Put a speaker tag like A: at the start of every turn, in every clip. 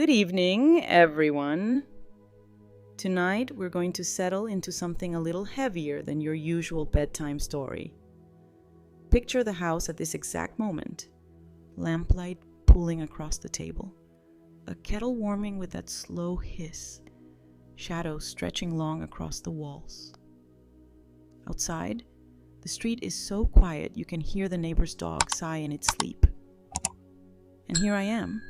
A: Good evening, everyone. Tonight, we're going to settle into something a little heavier than your usual bedtime story. Picture the house at this exact moment. Lamplight pooling across the table. A kettle warming with that slow hiss. Shadows stretching long across the walls. Outside, the street is so quiet you can hear the neighbor's dog sigh in its sleep. And here I am,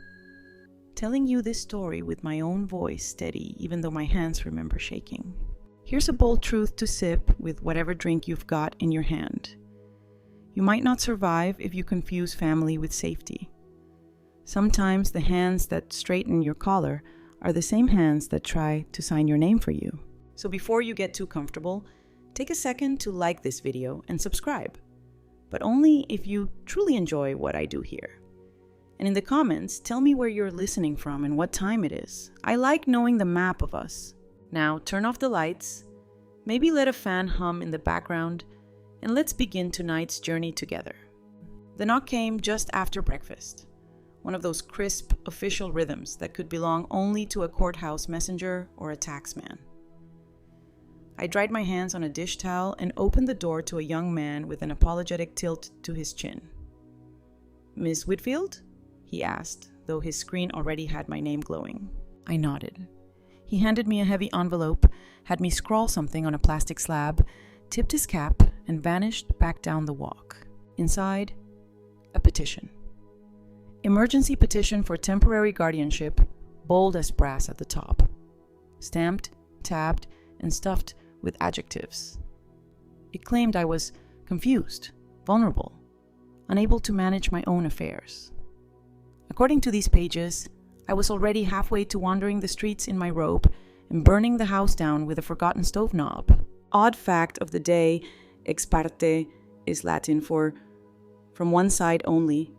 A: telling you this story with my own voice steady, even though my hands remember shaking. Here's a bold truth to sip with whatever drink you've got in your hand. You might not survive if you confuse family with safety. Sometimes the hands that straighten your collar are the same hands that try to sign your name for you. So before you get too comfortable, take a second to like this video and subscribe, but only if you truly enjoy what I do here. And in the comments, tell me where you're listening from and what time it is. I like knowing the map of us. Now, turn off the lights, maybe let a fan hum in the background, and let's begin tonight's journey together. The knock came just after breakfast, one of those crisp, official rhythms that could belong only to a courthouse messenger or a taxman. I dried my hands on a dish towel and opened the door to a young man with an apologetic tilt to his chin. "Miss Whitfield?" he asked, though his screen already had my name glowing. I nodded. He handed me a heavy envelope, had me scrawl something on a plastic slab, tipped his cap, and vanished back down the walk. Inside, a petition. Emergency petition for temporary guardianship, bold as brass at the top. Stamped, tabbed, and stuffed with adjectives. It claimed I was confused, vulnerable, unable to manage my own affairs. According to these pages, I was already halfway to wandering the streets in my robe and burning the house down with a forgotten stove knob. Odd fact of the day, ex parte is Latin for from one side only.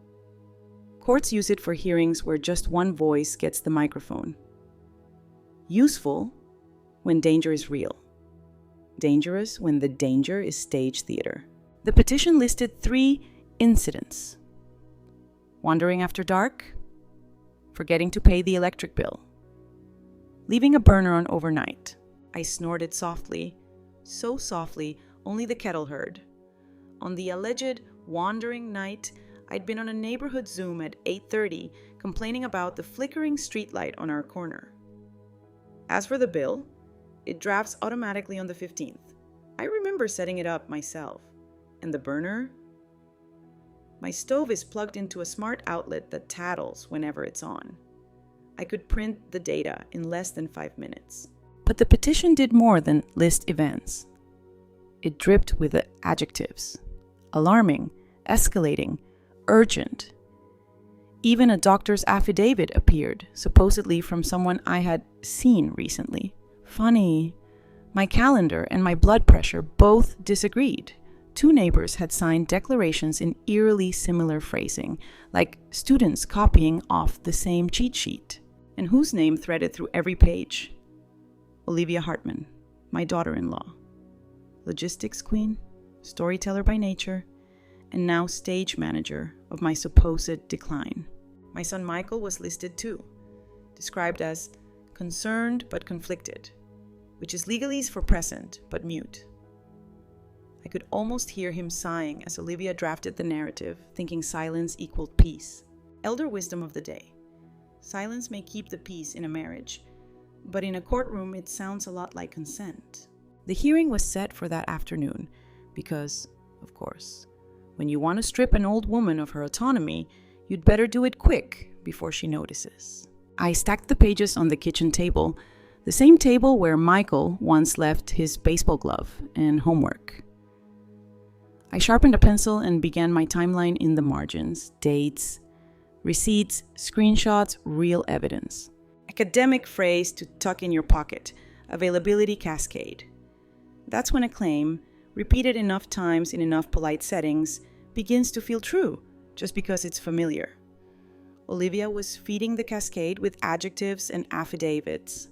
A: Courts use it for hearings where just one voice gets the microphone. Useful when danger is real. Dangerous when the danger is stage theater. The petition listed 3 incidents. Wandering after dark, forgetting to pay the electric bill, leaving a burner on overnight. I snorted softly, so softly only the kettle heard. On the alleged wandering night, I'd been on a neighborhood Zoom at 8:30 complaining about the flickering streetlight on our corner. As for the bill, it drafts automatically on the 15th. I remember setting it up myself. And the burner? My stove is plugged into a smart outlet that tattles whenever it's on. I could print the data in less than 5 minutes. But the petition did more than list events. It dripped with the adjectives. Alarming, escalating, urgent. Even a doctor's affidavit appeared, supposedly from someone I had seen recently. Funny, my calendar and my blood pressure both disagreed. 2 neighbors had signed declarations in eerily similar phrasing, like students copying off the same cheat sheet. And whose name threaded through every page? Olivia Hartman, my daughter-in-law. Logistics queen, storyteller by nature, and now stage manager of my supposed decline. My son Michael was listed too, described as concerned but conflicted, which is legalese for present but mute. I could almost hear him sighing as Olivia drafted the narrative, thinking silence equaled peace. Elder wisdom of the day. Silence may keep the peace in a marriage, but in a courtroom it sounds a lot like consent. The hearing was set for that afternoon because, of course, when you want to strip an old woman of her autonomy, you'd better do it quick before she notices. I stacked the pages on the kitchen table, the same table where Michael once left his baseball glove and homework. I sharpened a pencil and began my timeline in the margins, dates, receipts, screenshots, real evidence. Academic phrase to tuck in your pocket, availability cascade. That's when a claim, repeated enough times in enough polite settings, begins to feel true, just because it's familiar. Olivia was feeding the cascade with adjectives and affidavits.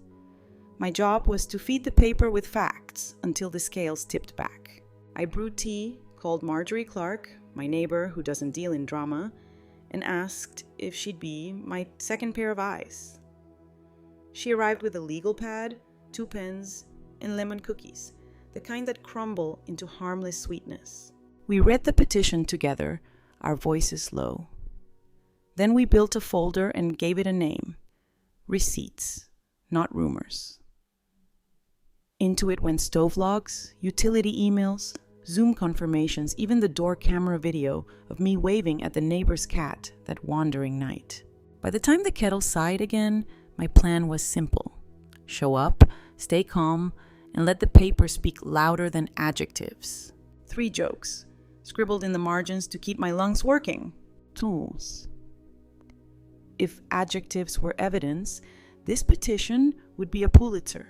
A: My job was to feed the paper with facts until the scales tipped back. I brewed tea, called Marjorie Clark, my neighbor who doesn't deal in drama, and asked if she'd be my second pair of eyes. She arrived with a legal pad, 2 pens, and lemon cookies, the kind that crumble into harmless sweetness. We read the petition together, our voices low. Then we built a folder and gave it a name. Receipts, not rumors. Into it went stove logs, utility emails, Zoom confirmations, even the door camera video of me waving at the neighbor's cat that wandering night. By the time the kettle sighed again, my plan was simple. Show up, stay calm, and let the paper speak louder than adjectives. 3 jokes, scribbled in the margins to keep my lungs working. Tools. If adjectives were evidence, this petition would be a Pulitzer.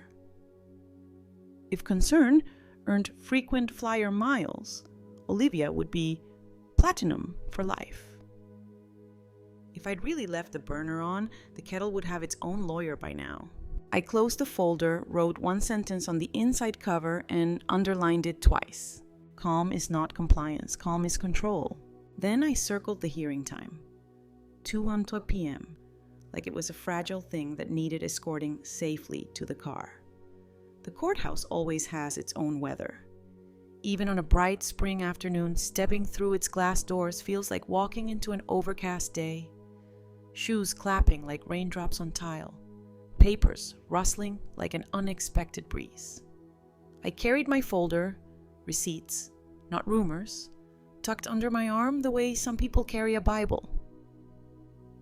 A: If concern earned frequent flyer miles, Olivia would be platinum for life. If I'd really left the burner on, the kettle would have its own lawyer by now. I closed the folder, wrote 1 sentence on the inside cover, and underlined it twice. Calm is not compliance, calm is control. Then I circled the hearing time. 2:00 p.m., like it was a fragile thing that needed escorting safely to the car. The courthouse always has its own weather. Even on a bright spring afternoon, stepping through its glass doors feels like walking into an overcast day. Shoes clapping like raindrops on tile. Papers rustling like an unexpected breeze. I carried my folder, receipts, not rumors, tucked under my arm the way some people carry a Bible.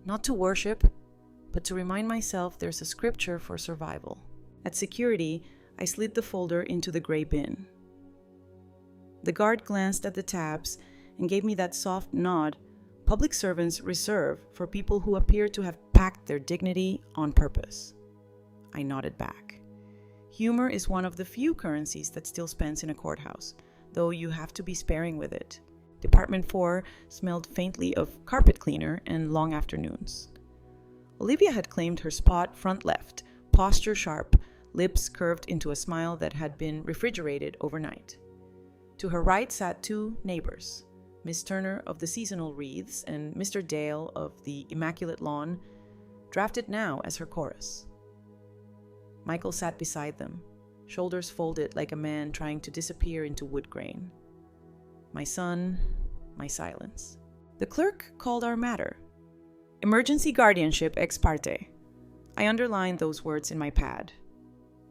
A: Not to worship, but to remind myself there's a scripture for survival. At security, I slid the folder into the gray bin. The guard glanced at the tabs and gave me that soft nod public servants reserve for people who appear to have packed their dignity on purpose. I nodded back. Humor is one of the few currencies that still spends in a courthouse, though you have to be sparing with it. Department 4 smelled faintly of carpet cleaner and long afternoons. Olivia had claimed her spot front left, posture sharp, lips curved into a smile that had been refrigerated overnight. To her right sat 2 neighbors, Miss Turner of the seasonal wreaths and Mr. Dale of the immaculate lawn, drafted now as her chorus. Michael sat beside them, shoulders folded like a man trying to disappear into wood grain. My son, my silence. The clerk called our matter. Emergency guardianship ex parte. I underlined those words in my pad.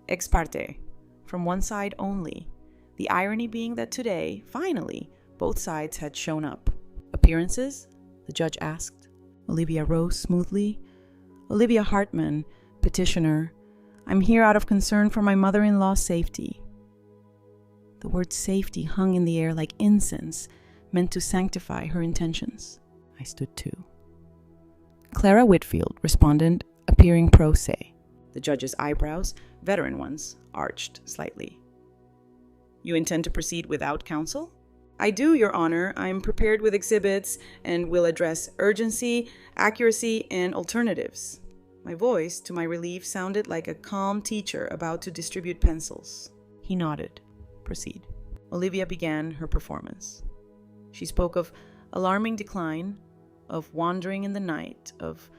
A: Ex parte, from one side only, the irony being that today, finally, both sides had shown up. Appearances? The judge asked. Olivia rose smoothly. Olivia Hartman, petitioner. I'm here out of concern for my mother-in-law's safety. The word safety hung in the air like incense, meant to sanctify her intentions. I stood too. Clara Whitfield, respondent, appearing pro se. The judge's eyebrows, veteran ones, arched slightly. You intend to proceed without counsel? I do, Your Honor. I'm prepared with exhibits and will address urgency, accuracy, and alternatives. My voice, to my relief, sounded like a calm teacher about to distribute pencils. He nodded. Proceed. Olivia began her performance. She spoke of alarming decline, of wandering in the night, of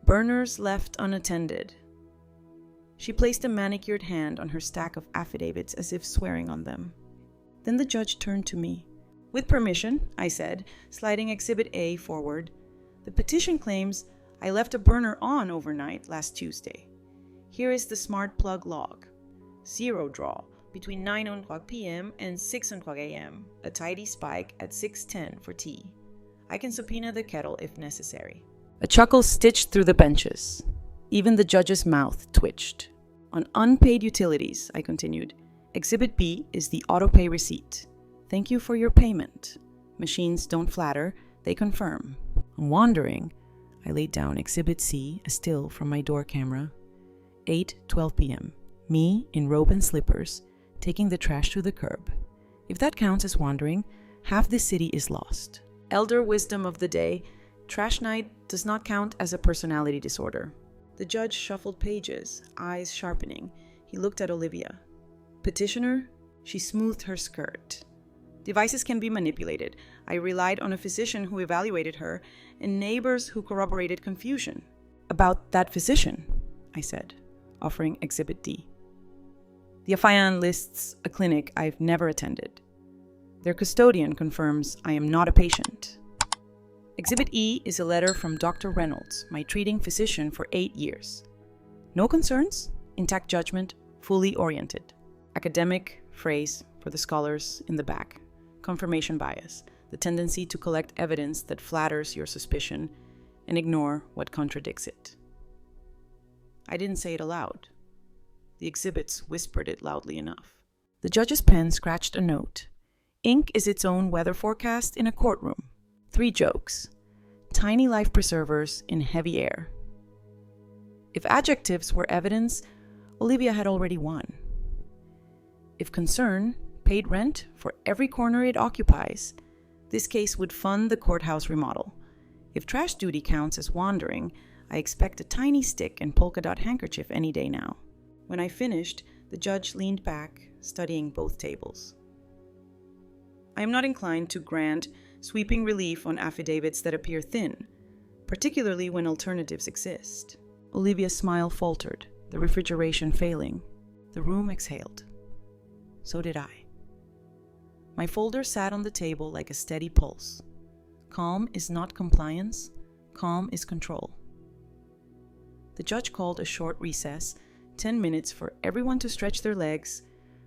A: burners left unattended. She placed a manicured hand on her stack of affidavits as if swearing on them. Then the judge turned to me. With permission, I said, sliding Exhibit A forward, the petition claims I left a burner on overnight last Tuesday. Here is the smart plug log. 0 draw between 9:00 p.m. and 6:00 a.m. A tidy spike at 6:10 for tea. I can subpoena the kettle if necessary. A chuckle stitched through the benches. Even the judge's mouth twitched. On unpaid utilities, I continued, Exhibit B is the autopay receipt. Thank you for your payment. Machines don't flatter, they confirm. On wandering, I laid down Exhibit C, a still from my door camera. 8:12 p.m. Me, in robe and slippers, taking the trash to the curb. If that counts as wandering, half the city is lost. Elder wisdom of the day, trash night does not count as a personality disorder. The judge shuffled pages, eyes sharpening. He looked at Olivia. Petitioner? She smoothed her skirt. Devices can be manipulated. I relied on a physician who evaluated her and neighbors who corroborated confusion. About that physician, I said. offering Exhibit D. The affiant lists a clinic I've never attended. Their custodian confirms I am not a patient. Exhibit E is a letter from Dr. Reynolds, my treating physician for 8 years. No concerns, intact judgment, fully oriented. Academic phrase for the scholars in the back. Confirmation bias, the tendency to collect evidence that flatters your suspicion and ignore what contradicts it. I didn't say it aloud. The exhibits whispered it loudly enough. The judge's pen scratched a note. Ink is its own weather forecast in a courtroom. 3 jokes. Tiny life preservers in heavy air. If adjectives were evidence, Olivia had already won. If concern paid rent for every corner it occupies, this case would fund the courthouse remodel. If trash duty counts as wandering, I expect a tiny stick and polka dot handkerchief any day now. When I finished, the judge leaned back, studying both tables. I am not inclined to grant sweeping relief on affidavits that appear thin, particularly when alternatives exist. Olivia's smile faltered, the refrigeration failing. The room exhaled. So did I. My folder sat on the table like a steady pulse. Calm is not compliance, calm is control. The judge called a short recess, 10 minutes for everyone to stretch their legs,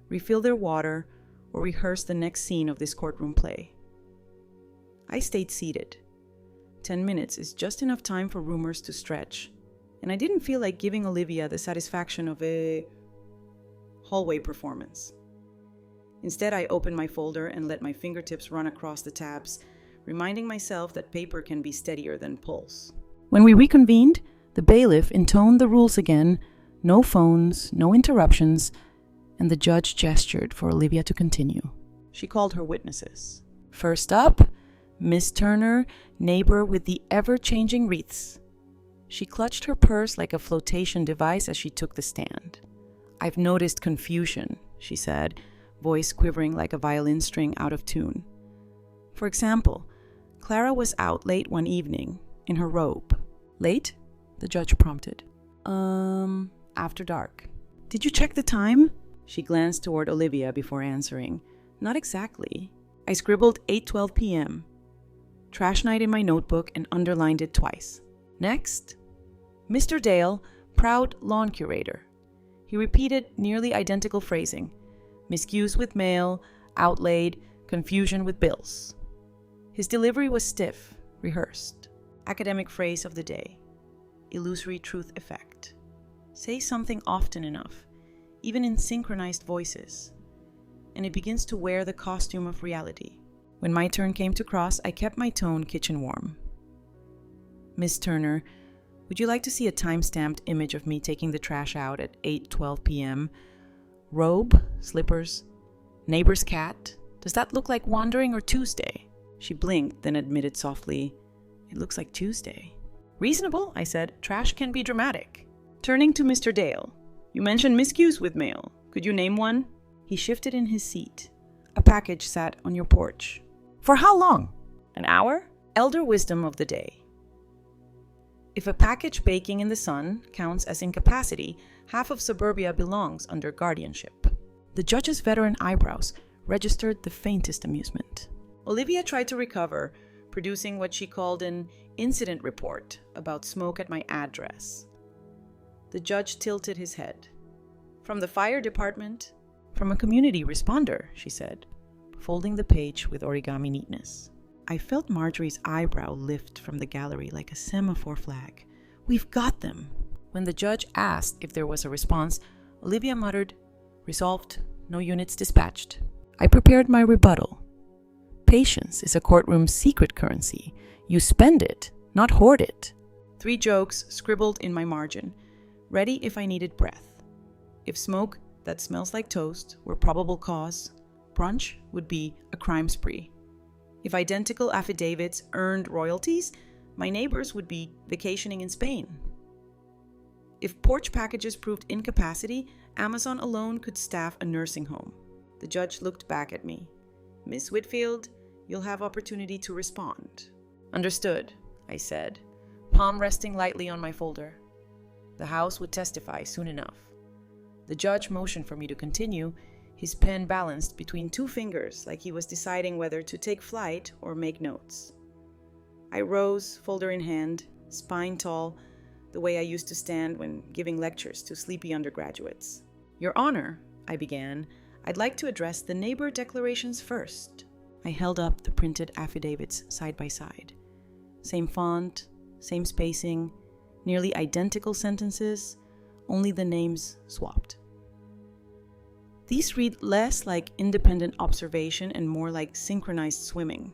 A: refill their water, or rehearse the next scene of this courtroom play. I stayed seated. 10 minutes is just enough time for rumors to stretch, and I didn't feel like giving Olivia the satisfaction of a hallway performance. Instead, I opened my folder and let my fingertips run across the tabs, reminding myself that paper can be steadier than pulse. When we reconvened, the bailiff intoned the rules again, no phones, no interruptions, and the judge gestured for Olivia to continue. She called her witnesses. First up, Miss Turner, neighbor with the ever-changing wreaths. She clutched her purse like a flotation device as she took the stand. I've noticed confusion, she said, voice quivering like a violin string out of tune. For example, Clara was out late one evening, in her robe. Late? The judge prompted. After dark. Did you check the time? She glanced toward Olivia before answering. Not exactly. I scribbled 8:12 p.m. Trash night in my notebook and underlined it twice. Next. Mr. Dale, proud lawn curator. He repeated nearly identical phrasing. Miscues with mail, outlaid, confusion with bills. His delivery was stiff, rehearsed. Academic phrase of the day. Illusory truth effect. Say something often enough, even in synchronized voices, and it begins to wear the costume of reality. When my turn came to cross, I kept my tone kitchen warm. Miss Turner, would you like to see a time-stamped image of me taking the trash out at 8:12 p.m.? Robe, slippers, neighbor's cat. Does that look like wandering or Tuesday? She blinked, then admitted softly, it looks like Tuesday. Reasonable, I said. Trash can be dramatic. Turning to Mr. Dale, you mentioned miscues with mail. Could you name one? He shifted in his seat. A package sat on your porch. For how long? An hour? Elder wisdom of the day. If a package baking in the sun counts as incapacity, half of suburbia belongs under guardianship. The judge's veteran eyebrows registered the faintest amusement. Olivia tried to recover, producing what she called an incident report about smoke at my address. The judge tilted his head. From the fire department? From a community responder, she said, folding the page with origami neatness. I felt Marjorie's eyebrow lift from the gallery like a semaphore flag. We've got them. When the judge asked if there was a response, Olivia muttered, resolved, no units dispatched. I prepared my rebuttal. Patience is a courtroom's secret currency. You spend it, not hoard it. 3 jokes scribbled in my margin, ready if I needed breath. If smoke that smells like toast were probable cause, brunch would be a crime spree. If identical affidavits earned royalties, my neighbors would be vacationing in Spain. If porch packages proved incapacity, Amazon alone could staff a nursing home. The judge looked back at me. Miss Whitfield, you'll have opportunity to respond. Understood, I said, palm resting lightly on my folder. The House would testify soon enough. The judge motioned for me to continue, his pen balanced between two fingers like he was deciding whether to take flight or make notes. I rose, folder in hand, spine tall, the way I used to stand when giving lectures to sleepy undergraduates. "Your Honor," I began, "I'd like to address the neighbor declarations first." I held up the printed affidavits side by side. Same font, same spacing, nearly identical sentences, only the names swapped. These read less like independent observation and more like synchronized swimming.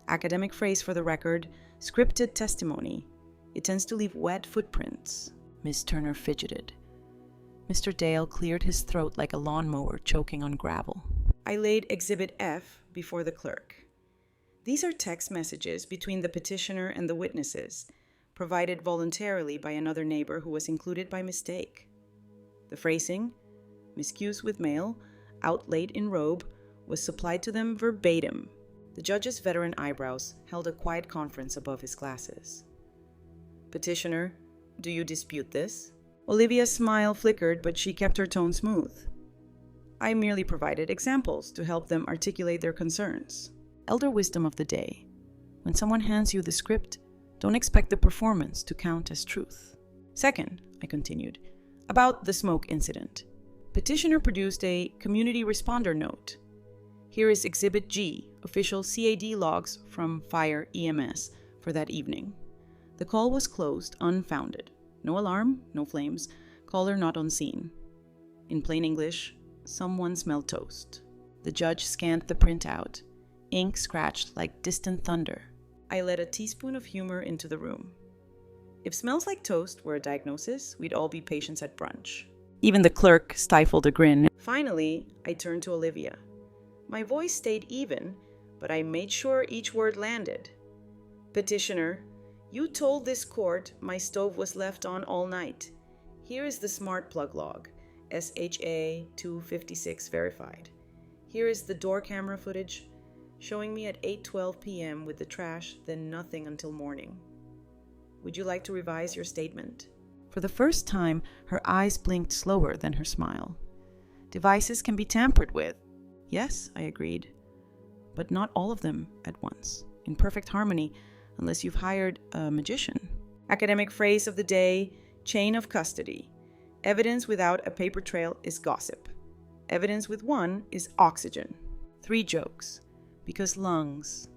A: Academic phrase for the record, scripted testimony. It tends to leave wet footprints. Miss Turner fidgeted. Mr. Dale cleared his throat like a lawnmower choking on gravel. I laid Exhibit F before the clerk. These are text messages between the petitioner and the witnesses, provided voluntarily by another neighbor who was included by mistake. The phrasing, miscues with mail, out late in robe, was supplied to them verbatim. The judge's veteran eyebrows held a quiet conference above his glasses. "Petitioner, do you dispute this?" Olivia's smile flickered, but she kept her tone smooth. I merely provided examples to help them articulate their concerns. Elder wisdom of the day. When someone hands you the script, don't expect the performance to count as truth. Second, I continued, about the smoke incident. Petitioner produced a community responder note. Here is Exhibit G, official CAD logs from Fire EMS for that evening. The call was closed, unfounded. No alarm, no flames, caller not on scene. In plain English, someone smelled toast. The judge scanned the printout. Ink scratched like distant thunder. I let a teaspoon of humor into the room. If smells like toast were a diagnosis, we'd all be patients at brunch. Even the clerk stifled a grin. Finally, I turned to Olivia. My voice stayed even, but I made sure each word landed. "Petitioner, you told this court my stove was left on all night. Here is the smart plug log, SHA 256 verified. Here is the door camera footage, showing me at 8:12 p.m. with the trash, then nothing until morning. Would you like to revise your statement?" For the first time, her eyes blinked slower than her smile. "Devices can be tampered with." "Yes," I agreed. "But not all of them at once, in perfect harmony, unless you've hired a magician." Academic phrase of the day, chain of custody. Evidence without a paper trail is gossip. Evidence with one is oxygen. 3 jokes. Because lungs.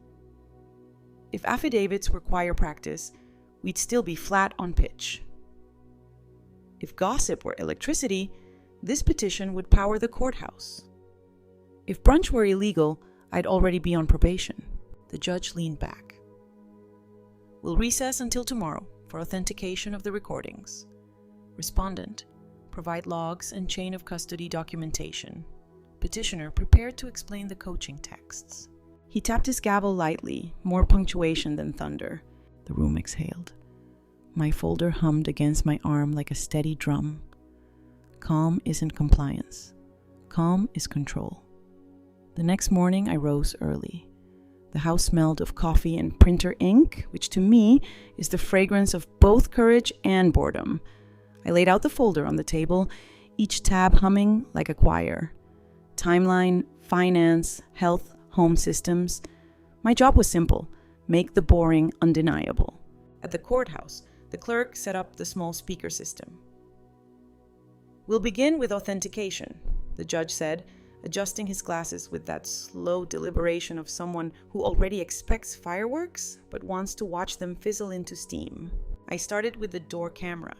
A: If affidavits were choir practice, we'd still be flat on pitch. If gossip were electricity, this petition would power the courthouse. If brunch were illegal, I'd already be on probation. The judge leaned back. "We'll recess until tomorrow for authentication of the recordings. Respondent, provide logs and chain of custody documentation. Petitioner, prepared to explain the coaching texts." He tapped his gavel lightly, more punctuation than thunder. The room exhaled. My folder hummed against my arm like a steady drum. Calm isn't compliance. Calm is control. The next morning, I rose early. The house smelled of coffee and printer ink, which to me is the fragrance of both courage and boredom. I laid out the folder on the table, each tab humming like a choir. Timeline, finance, health, home systems. My job was simple: make the boring undeniable. At the courthouse, the clerk set up the small speaker system. "We'll begin with authentication," the judge said, adjusting his glasses with that slow deliberation of someone who already expects fireworks but wants to watch them fizzle into steam. I started with the door camera.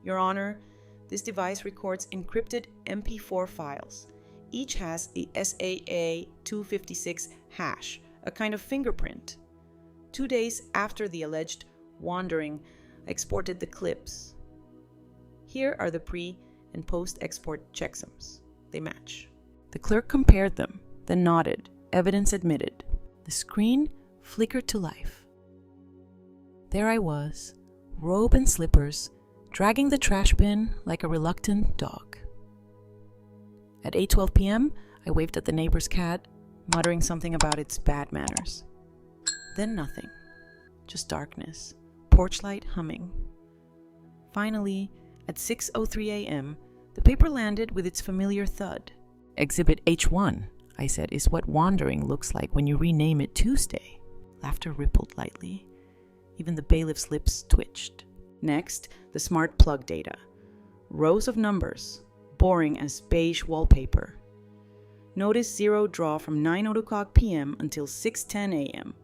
A: "Your Honor, this device records encrypted MP4 files. Each has a SAA 256 hash, a kind of fingerprint. 2 days after the alleged wandering, I exported the clips. Here are the pre- and post-export checksums. They match." The clerk compared them, then nodded, evidence admitted. The screen flickered to life. There I was, robe and slippers, dragging the trash bin like a reluctant dog. At 8:12 p.m., I waved at the neighbor's cat, muttering something about its bad manners. Then nothing, just darkness, porch light humming. Finally, at 6:03 a.m., the paper landed with its familiar thud. "Exhibit H1, I said, is what wandering looks like when you rename it Tuesday." Laughter rippled lightly. Even the bailiff's lips twitched. Next, the smart plug data. Rows of numbers, boring as beige wallpaper. Notice zero draw from 9:00 p.m. until 6:10 a.m.,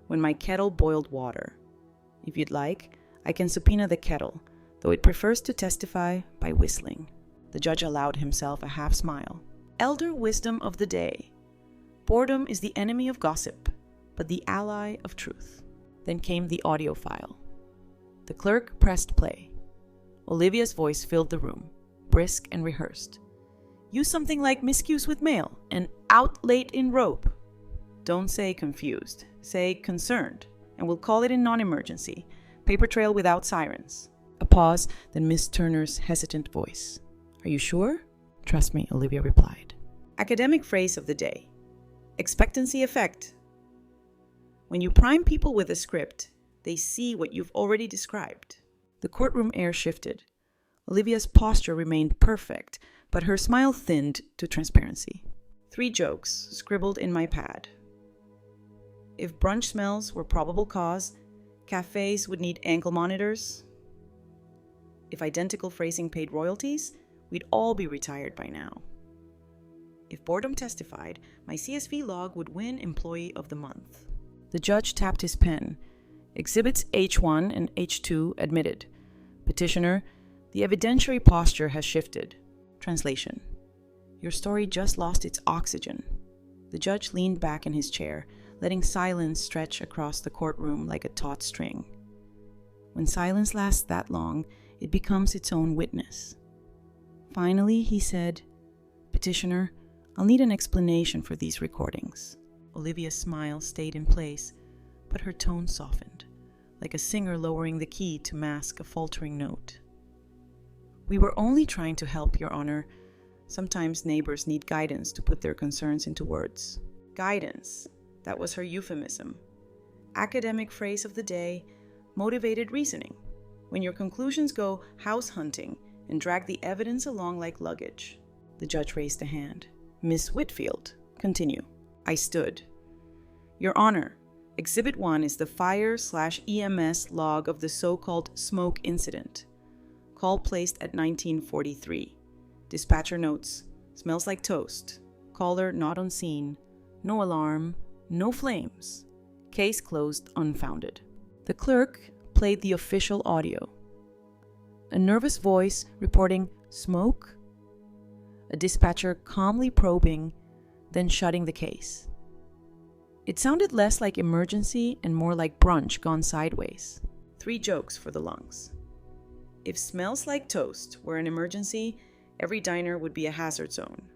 A: when my kettle boiled water. If you'd like, I can subpoena the kettle, though it prefers to testify by whistling. The judge allowed himself a half smile. Elder wisdom of the day. Boredom is the enemy of gossip, but the ally of truth. Then came the audio file. The clerk pressed play. Olivia's voice filled the room, brisk and rehearsed. "Use something like miscues with mail and out late in robe." Don't say confused. Say concerned, and we'll call it a non-emergency. Paper trail without sirens. A pause, then Miss Turner's hesitant voice. "Are you sure?" "Trust me," Olivia replied. Academic phrase of the day. Expectancy effect. When you prime people with a script, they see what you've already described. The courtroom air shifted. Olivia's posture remained perfect, but her smile thinned to transparency. 3 jokes scribbled in my pad. If brunch smells were probable cause, cafes would need ankle monitors. If identical phrasing paid royalties, we'd all be retired by now. If boredom testified, my CSV log would win Employee of the Month. The judge tapped his pen. Exhibits H1 and H2 admitted. Petitioner, the evidentiary posture has shifted. Translation. Your story just lost its oxygen. The judge leaned back in his chair, letting silence stretch across the courtroom like a taut string. When silence lasts that long, it becomes its own witness. Finally, he said, "Petitioner, I'll need an explanation for these recordings." Olivia's smile stayed in place, but her tone softened, like a singer lowering the key to mask a faltering note. "We were only trying to help, Your Honor. Sometimes neighbors need guidance to put their concerns into words." Guidance. That was her euphemism. Academic phrase of the day, motivated reasoning. When your conclusions go house hunting and drag the evidence along like luggage. The judge raised a hand. "Miss Whitfield, continue." I stood. Your Honor, Exhibit 1 is the fire/EMS log of the so-called smoke incident. Call placed at 1943. Dispatcher notes, smells like toast. Caller not on scene. No alarm. No flames. Case closed unfounded. The clerk played the official audio. A nervous voice reporting smoke. A dispatcher calmly probing, then shutting the case. It sounded less like emergency and more like brunch gone sideways. 3 jokes for the lungs. If smells like toast were an emergency, every diner would be a hazard zone.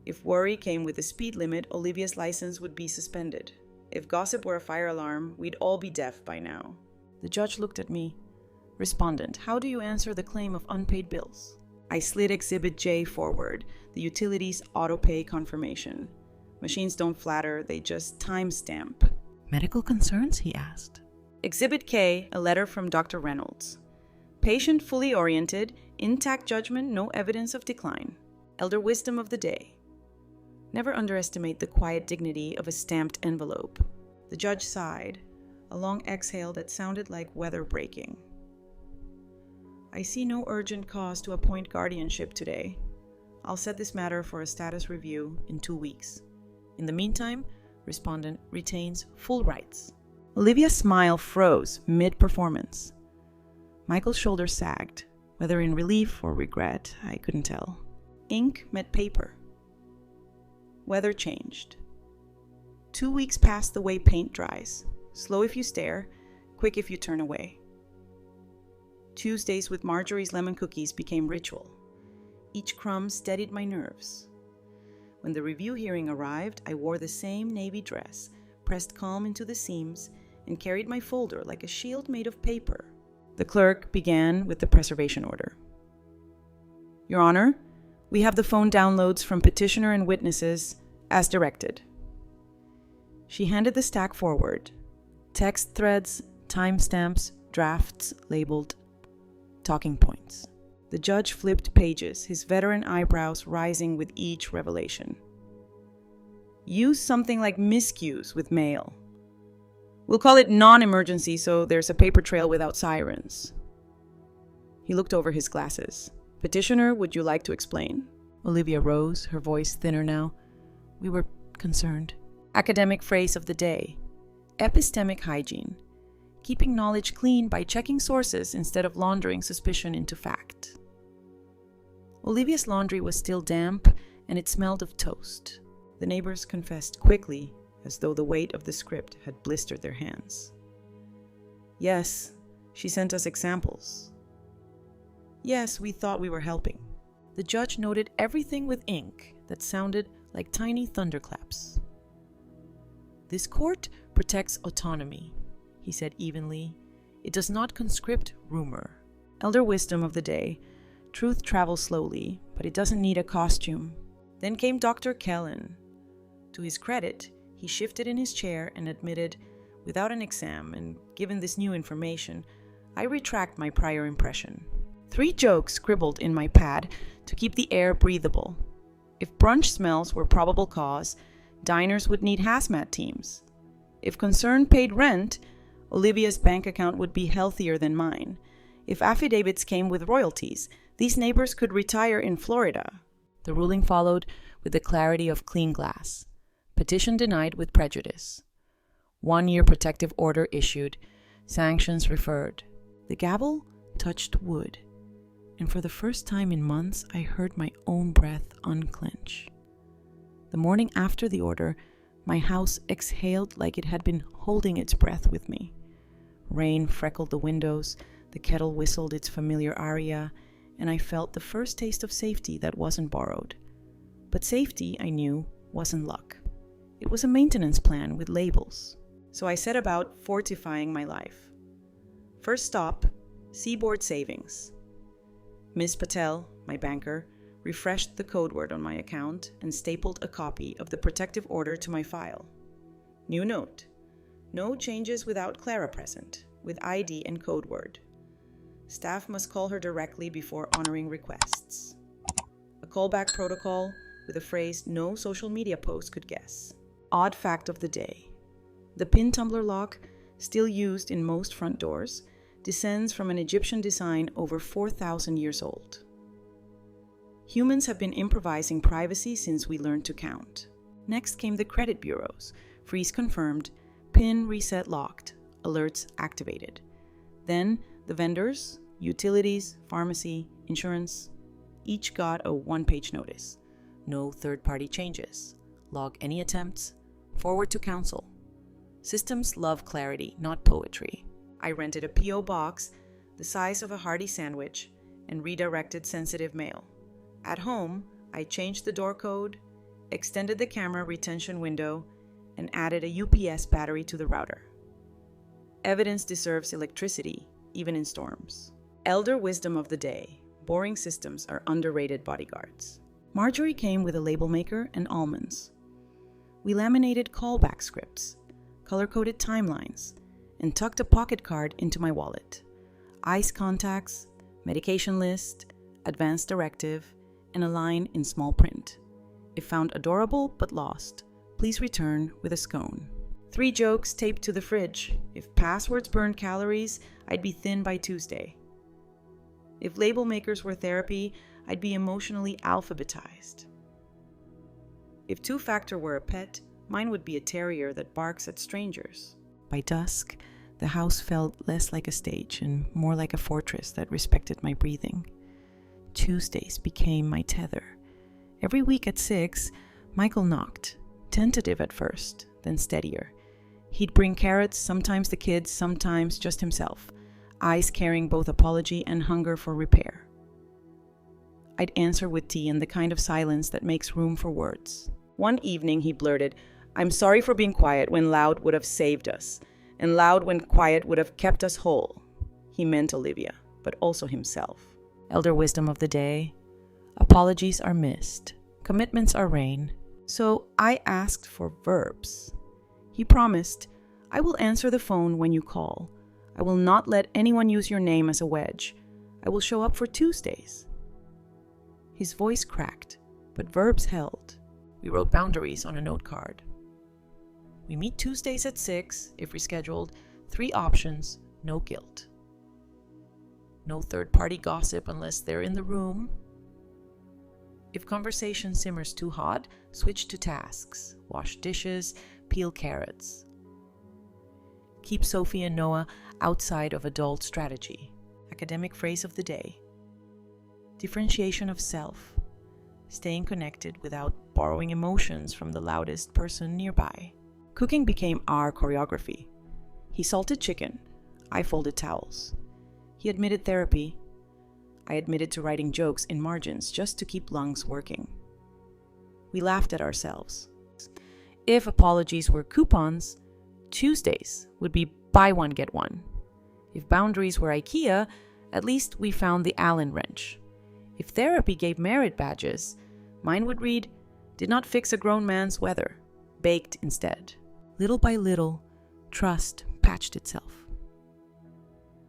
A: If worry came with the speed limit, Olivia's license would be suspended. If gossip were a fire alarm, we'd all be deaf by now. The judge looked at me. Respondent, how do you answer the claim of unpaid bills? I slid Exhibit J forward, the utilities auto-pay confirmation. Machines don't flatter, they just timestamp. Medical concerns, he asked. Exhibit K, a letter from Dr. Reynolds. Patient fully oriented, intact judgment, no evidence of decline. Elder wisdom of the day. Never underestimate the quiet dignity of a stamped envelope. The judge sighed, a long exhale that sounded like weather breaking. I see no urgent cause to appoint guardianship today. I'll set this matter for a status review in 2 weeks. In the meantime, respondent retains full rights. Olivia's smile froze mid-performance. Michael's shoulders sagged, whether in relief or regret, I couldn't tell. Ink met paper. Weather changed. 2 weeks passed the way paint dries. Slow if you stare, quick if you turn away. Tuesdays with Marjorie's lemon cookies became ritual. Each crumb steadied my nerves. When the review hearing arrived, I wore the same navy dress, pressed calm into the seams, and carried my folder like a shield made of paper. The clerk began with the preservation order. Your Honor, we have the phone downloads from petitioner and witnesses as directed. She handed the stack forward. Text threads, timestamps, drafts labeled. Talking points. The judge flipped pages, his veteran eyebrows rising with each revelation. Use something like miscues with mail. We'll call it non-emergency so there's a paper trail without sirens. He looked over his glasses. Petitioner, would you like to explain? Olivia rose, her voice thinner now. We were concerned. Academic phrase of the day. Epistemic hygiene. Keeping knowledge clean by checking sources instead of laundering suspicion into fact. Olivia's laundry was still damp, and it smelled of toast. The neighbors confessed quickly, as though the weight of the script had blistered their hands. Yes, she sent us examples. Yes, we thought we were helping. The judge noted everything with ink that sounded like tiny thunderclaps. This court protects autonomy, he said evenly. It does not conscript rumor. Elder wisdom of the day. Truth travels slowly, but it doesn't need a costume. Then came Dr. Kellen. To his credit, he shifted in his chair and admitted, without an exam and given this new information, I retract my prior impression. 3 jokes scribbled in my pad to keep the air breathable. If brunch smells were probable cause, diners would need hazmat teams. If concern paid rent, Olivia's bank account would be healthier than mine. If affidavits came with royalties, these neighbors could retire in Florida. The ruling followed with the clarity of clean glass. Petition denied with prejudice. 1-year protective order issued. Sanctions referred. The gavel touched wood, and for the first time in months, I heard my own breath unclench. The morning after the order, my house exhaled like it had been holding its breath with me. Rain freckled the windows, the kettle whistled its familiar aria, and I felt the first taste of safety that wasn't borrowed. But safety, I knew, wasn't luck. It was a maintenance plan with labels. So I set about fortifying my life. First stop, Seaboard Savings. Ms. Patel, my banker, refreshed the code word on my account and stapled a copy of the protective order to my file. New note. No changes without Clara present, with ID and code word. Staff must call her directly before honoring requests. A callback protocol with a phrase no social media post could guess. Odd fact of the day. The pin tumbler lock, still used in most front doors, descends from an Egyptian design over 4,000 years old. Humans have been improvising privacy since we learned to count. Next came the credit bureaus. Freeze confirmed, PIN reset locked, alerts activated. Then the vendors, utilities, pharmacy, insurance, each got a 1-page notice. No third-party changes. Log any attempts. Forward to council. Systems love clarity, not poetry. I rented a P.O. box the size of a hearty sandwich and redirected sensitive mail. At home, I changed the door code, extended the camera retention window, and added a UPS battery to the router. Evidence deserves electricity, even in storms. Elder wisdom of the day. Boring systems are underrated bodyguards. Marjorie came with a label maker and almonds. We laminated callback scripts, color-coded timelines, and tucked a pocket card into my wallet. Ice contacts, medication list, advance directive, and a line in small print. If found adorable but lost, please return with a scone. 3 jokes taped to the fridge. If passwords burned calories, I'd be thin by Tuesday. If label makers were therapy, I'd be emotionally alphabetized. If 2-factor were a pet, mine would be a terrier that barks at strangers. By dusk, the house felt less like a stage and more like a fortress that respected my breathing. Tuesdays became my tether. Every week at 6, Michael knocked, tentative at first, then steadier. He'd bring carrots, sometimes the kids, sometimes just himself, eyes carrying both apology and hunger for repair. I'd answer with tea and the kind of silence that makes room for words. One evening he blurted, "I'm sorry for being quiet when loud would have saved us, and loud when quiet would have kept us whole." He meant Olivia, but also himself. Elder wisdom of the day. Apologies are missed. Commitments are rain. So I asked for verbs. He promised, "I will answer the phone when you call. I will not let anyone use your name as a wedge. I will show up for Tuesdays. His voice cracked, but verbs held. We wrote boundaries on a note card. We meet Tuesdays at 6, if rescheduled. 3 options, no guilt. No third-party gossip unless they're in the room. If conversation simmers too hot, switch to tasks. Wash dishes, peel carrots. Keep Sophie and Noah outside of adult strategy. Academic phrase of the day. Differentiation of self. Staying connected without borrowing emotions from the loudest person nearby. Cooking became our choreography. He salted chicken. I folded towels. He admitted therapy. I admitted to writing jokes in margins just to keep lungs working. We laughed at ourselves. If apologies were coupons, Tuesdays would be buy one, get one. If boundaries were IKEA, at least we found the Allen wrench. If therapy gave merit badges, mine would read, did not fix a grown man's weather, baked instead. Little by little, trust patched itself.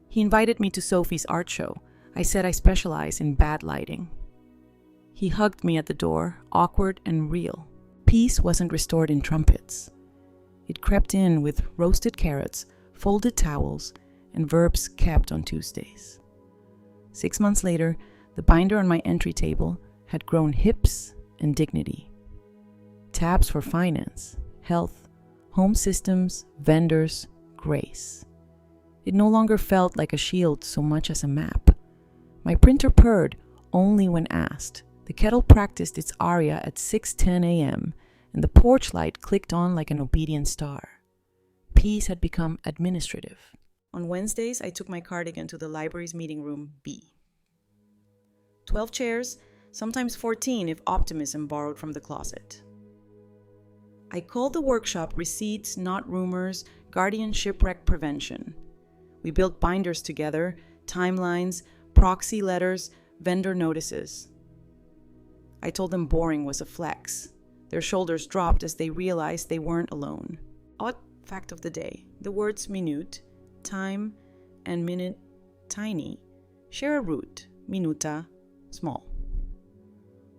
A: He invited me to Sophie's art show. I said I specialize in bad lighting. He hugged me at the door, awkward and real. Peace wasn't restored in trumpets. It crept in with roasted carrots, folded towels, and verbs kept on Tuesdays. 6 months later, the binder on my entry table had grown hips and dignity. Tabs for finance, health, home systems, vendors, grace. It no longer felt like a shield so much as a map. My printer purred only when asked. The kettle practiced its aria at 6:10 a.m., and the porch light clicked on like an obedient star. Peace had become administrative. On Wednesdays, I took my cardigan to the library's meeting room B. 12 chairs, sometimes 14 if optimism borrowed from the closet. I called the workshop Receipts, Not Rumors, Guardian Shipwreck Prevention. We built binders together, timelines, proxy letters, vendor notices. I told them boring was a flex. Their shoulders dropped as they realized they weren't alone. Odd fact of the day, the words minute, time, and minute, tiny, share a root, minuta, small.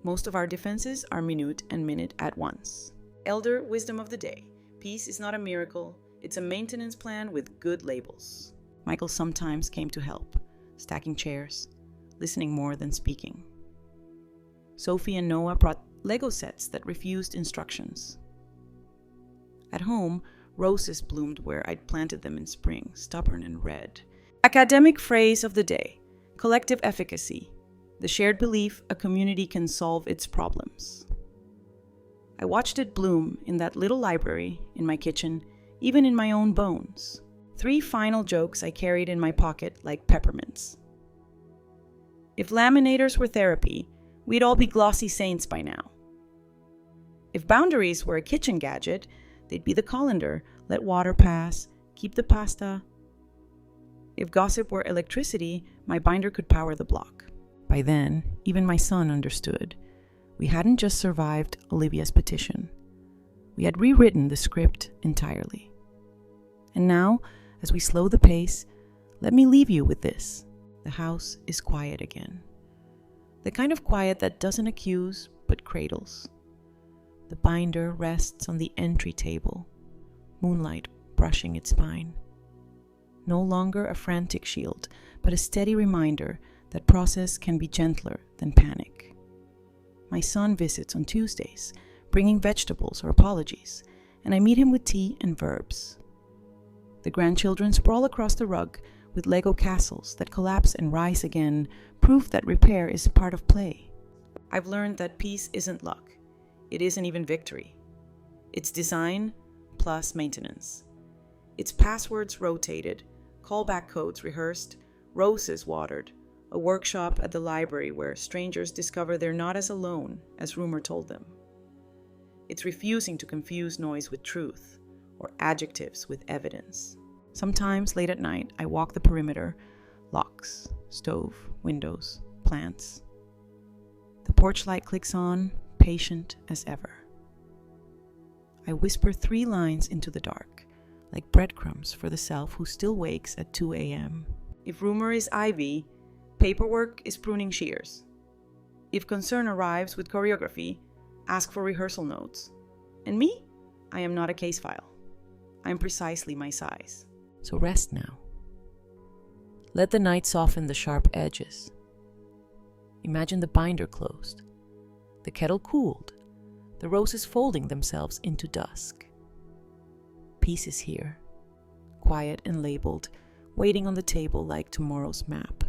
A: Most of our defenses are minute and minute at once. Elder wisdom of the day. Peace is not a miracle. It's a maintenance plan with good labels. Michael sometimes came to help, stacking chairs, listening more than speaking. Sophie and Noah brought Lego sets that refused instructions. At home, roses bloomed where I'd planted them in spring, stubborn and red. Academic phrase of the day. Collective efficacy. The shared belief a community can solve its problems. I watched it bloom in that little library, in my kitchen, even in my own bones. 3 final jokes I carried in my pocket like peppermints. If laminators were therapy, we'd all be glossy saints by now. If boundaries were a kitchen gadget, they'd be the colander, let water pass, keep the pasta. If gossip were electricity, my binder could power the block. By then, even my son understood. We hadn't just survived Olivia's petition. We had rewritten the script entirely. And now, as we slow the pace, let me leave you with this. The house is quiet again. The kind of quiet that doesn't accuse, but cradles. The binder rests on the entry table, moonlight brushing its spine. No longer a frantic shield, but a steady reminder that process can be gentler than panic. My son visits on Tuesdays, bringing vegetables or apologies, and I meet him with tea and verbs. The grandchildren sprawl across the rug with Lego castles that collapse and rise again, proof that repair is part of play. I've learned that peace isn't luck. It isn't even victory. It's design plus maintenance. It's passwords rotated, callback codes rehearsed, roses watered, a workshop at the library where strangers discover they're not as alone as rumor told them. It's refusing to confuse noise with truth or adjectives with evidence. Sometimes late at night, I walk the perimeter, locks, stove, windows, plants. The porch light clicks on, patient as ever. I whisper 3 lines into the dark, like breadcrumbs for the self who still wakes at 2 a.m. If rumor is ivy, paperwork is pruning shears. If concern arrives with choreography, ask for rehearsal notes. And me? I am not a case file. I am precisely my size. So rest now. Let the night soften the sharp edges. Imagine the binder closed, the kettle cooled, the roses folding themselves into dusk. Peace is here, quiet and labeled, waiting on the table like tomorrow's map.